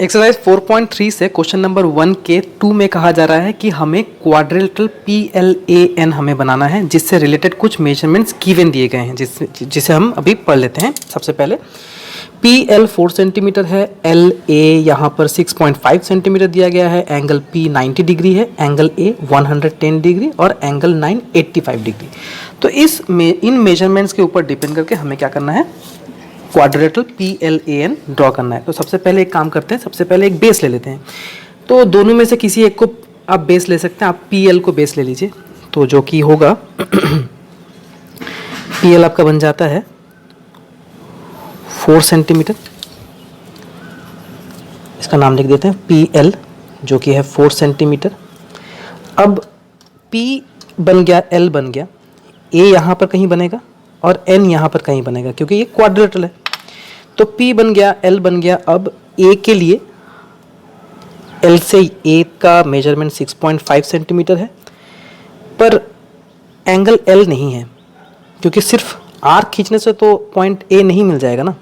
Exercise 4.3 से question number 1 के 2 में कहा जा रहा है कि हमें क्वाड्रिलेटरल PLAN हमें बनाना है, जिससे रिलेटेड कुछ मेजरमेंट्स गिवन दिए गए हैं, जिसे हम अभी पढ़ लेते हैं। सबसे पहले PL 4 सेंटीमीटर है, LA यहाँ पर 6.5 सेंटीमीटर दिया गया है, एंगल P 90 डिग्री है, एंगल A 110 डिग्री और एंगल 9 85 डिग्री। तो इन मेजरमेंट्स के ऊपर डिपेंड करके हमें क्या करना है, क्वाड्रिलेटरल PLAN ड्रॉ करना है। तो सबसे पहले एक काम करते हैं, सबसे पहले एक बेस ले लेते हैं। तो दोनों में से किसी एक को आप बेस ले सकते हैं। आप PL को बेस ले लीजिए, तो जो कि होगा PL आपका बन जाता है 4 सेंटीमीटर। इसका नाम लिख देते हैं PL, जो कि है 4 सेंटीमीटर। अब P बन गया, L बन गया, A यहाँ पर कहीं बनेगा और N यहाँ पर कहीं बनेगा, क्योंकि ये क्वाड्रिलेटरल है। तो P बन गया, L बन गया। अब A के लिए L से A का मेजरमेंट 6.5 सेंटीमीटर है, पर एंगल L नहीं है, क्योंकि सिर्फ आर्क खींचने से तो पॉइंट A नहीं मिल जाएगा ना।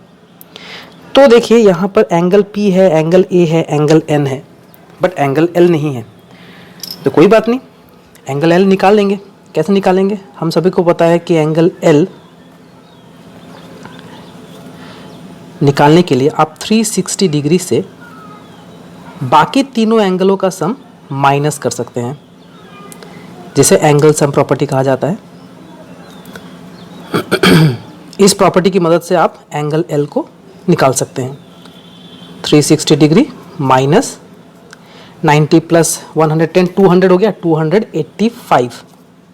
तो देखिए यहाँ पर एंगल P है, एंगल A है, एंगल N है, बट एंगल L नहीं है। तो कोई बात नहीं, एंगल L निकाल लेंगे। कैसे निकालेंगे? हम सभी को पता है कि एंगल L निकालने के लिए आप 360 डिग्री से बाकी तीनों एंगलों का सम माइनस कर सकते हैं, जिसे एंगल सम प्रॉपर्टी कहा जाता है। इस प्रॉपर्टी की मदद से आप एंगल L को निकाल सकते हैं। 360 डिग्री माइनस 90 प्लस 110, 200 हो गया, 285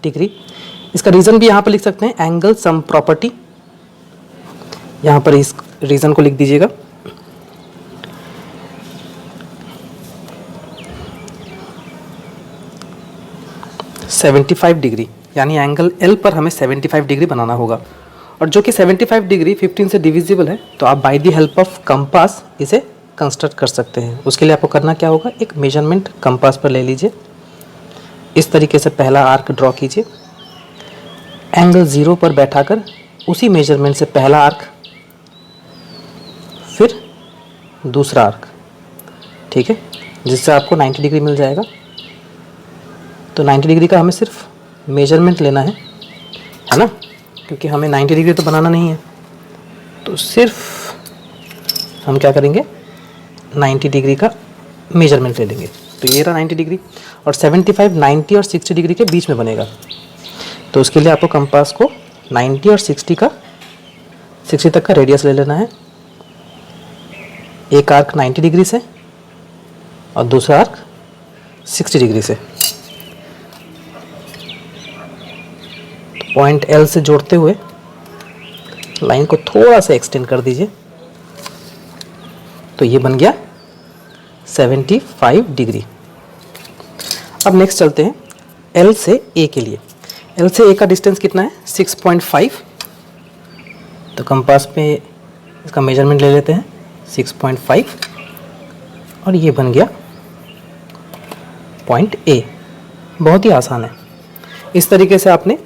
डिग्री। इसका रीज़न भी यहाँ पर लिख सकते हैं, एंगल सम प्रॉपर्टी। यहाँ पर इस रीज़न को लिख दीजिएगा। (75 डिग्री), यानी एंगल L पर हमें 75 डिग्री बनाना होगा, और जो कि 75 डिग्री 15 से डिविजिबल है। तो आप bye the help of compass इसे कंस्ट्रक्ट कर सकते हैं। उसके लिए आपको करना क्या होगा, एक मेजरमेंट कंपास पर ले लीजिए। इस तरीके से पहला आर्क ड्रॉ कीजिए, एंगल 0 पर बैठाकर उसी मेजरमेंट से पहला आर्क, फिर दूसरा आर्क, ठीक है, जिससे आपको 90 डिग्री मिल जाएगा। तो 90 डिग्री का हमें सिर्फ मेजरमेंट लेना है ना, क्योंकि हमें 90 डिग्री तो बनाना नहीं है। तो सिर्फ हम क्या करेंगे, 90 डिग्री का मेजरमेंट ले लेंगे। तो ये रहा 90 डिग्री, और 75, 90 और 60 डिग्री के बीच में बनेगा। तो उसके लिए आपको कंपास को 90 और 60 तक का रेडियस ले लेना है। एक आर्क 90 डिग्री से और दूसरा आर्क 60 डिग्री से। तो पॉइंट L से जोड़ते हुए लाइन को थोड़ा सा एक्सटेंड कर दीजिए। तो ये बन गया 75 डिग्री। अब नेक्स्ट चलते हैं L से A के लिए। L से A का डिस्टेंस कितना है, 6.5। तो कंपास पे इसका मेजरमेंट ले लेते हैं, 6.5, और ये बन गया पॉइंट A। बहुत ही आसान है। इस तरीके से आपने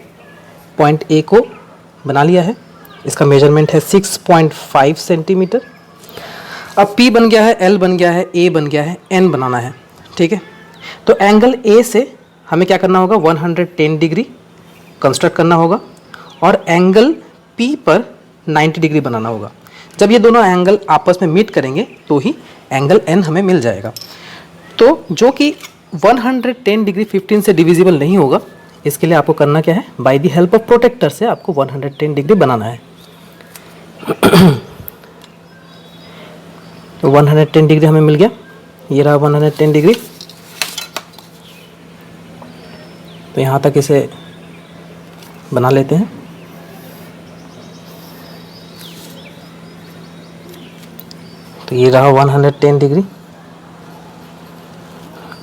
पॉइंट A को बना लिया है। इसका मेजरमेंट है 6.5 सेंटीमीटर। अब P बन गया है, L बन गया है, A बन गया है, N बनाना है, ठीक है। तो एंगल A से हमें क्या करना होगा, 110 डिग्री कंस्ट्रक्ट करना होगा, और एंगल P पर 90 डिग्री बनाना होगा। जब ये दोनों एंगल आपस में मीट करेंगे तो ही एंगल N हमें मिल जाएगा। तो जो कि 110 डिग्री 15 से डिविजिबल नहीं होगा, इसके लिए आपको करना क्या है, by the help of protector से आपको 110 डिग्री बनाना है। तो 110 डिग्री हमें मिल गया, ये रहा 110 डिग्री। तो यहाँ तक इसे बना लेते हैं। तो ये रहा 110 डिग्री।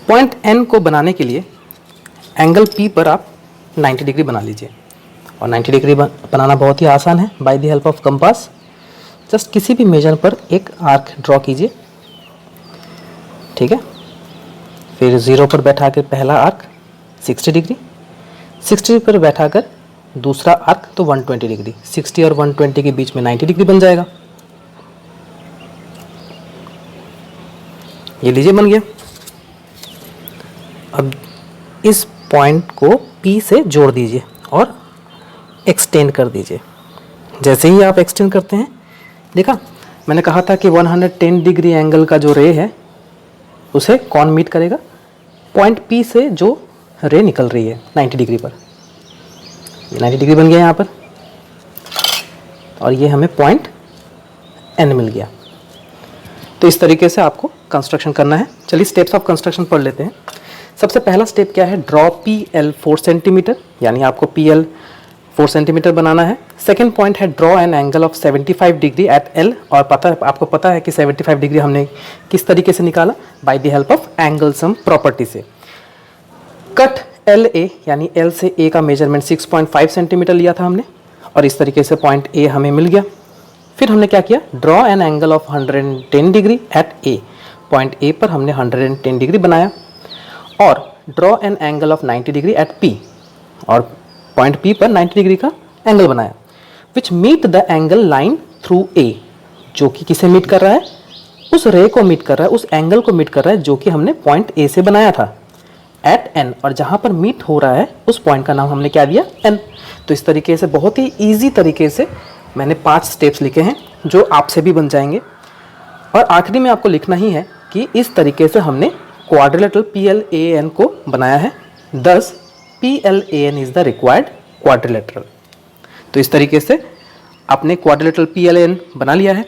पॉइंट N को बनाने के लिए एंगल P पर आप 90 डिग्री बना लीजिए, और 90 डिग्री बनाना बहुत ही आसान है। By the help of compass just किसी भी मेजर पर एक आर्क ड्रॉ कीजिए, ठीक है। फिर 0 पर बैठा कर पहला आर्क 60 डिग्री, 60 पर बैठा कर दूसरा आर्क तो 120 डिग्री, 60 और 120 के बीच में 90 डिग्री बन जाएगा। ये लीजिए बन गया। अब इस पॉइंट को P से जोड़ दीजिए और एक्सटेंड कर दीजिए। जैसे ही आप एक्सटेंड करते हैं, देखा मैंने कहा था कि 110 डिग्री एंगल का जो रे है उसे कौन मीट करेगा? पॉइंट P से जो रे निकल रही है 90 डिग्री पर। ये 90 डिग्री बन गया यहाँ पर, और ये हमें पॉइंट N मिल गया। तो इस तरीके से आपको कंस्ट्रक्शन करना है। चलिए स्टेप्स ऑफ कंस्ट्रक्शन पढ़ लेते हैं। सबसे पहला स्टेप क्या है? ड्रॉ PL 4 सेंटीमीटर, यानी आपको PL 4 सेंटीमीटर बनाना है। सेकेंड पॉइंट है draw an angle of 75 degree at L, और आपको पता है कि 75 डिग्री हमने किस तरीके से निकाला? Bye the help of angle sum property से। कट LA, यानी L से A का मेजरमेंट 6.5 सेंटीमीटर लिया था हमने, और इस तरीके से पॉइंट A हमें मिल गया। फिर हमने क्या किया? Draw an angle of 110 degree at A, point A पर हमने 110 डिग्री बनाया, और draw an angle of 90 degree at P, और पॉइंट P पर 90 डिग्री का एंगल बनाया, which meet the angle line through A, जो कि किसे मीट कर रहा है? उस रे को मीट कर रहा है, उस एंगल को मीट कर रहा है जो कि हमने पॉइंट A से बनाया था, एट N, और जहाँ पर मीट हो रहा है उस पॉइंट का नाम हमने क्या दिया? N। तो इस तरीके से बहुत ही ईजी तरीके से मैंने 5 स्टेप्स लिखे हैं जो आपसे भी बन जाएंगे। और आखिरी में आपको लिखना ही है कि इस तरीके से हमने क्वाड्रिलेटरल PLAN को बनाया है, thus PLAN is the required quadrilateral. तो इस तरीके से आपने क्वाड्रिलेटरल PLAN बना लिया है।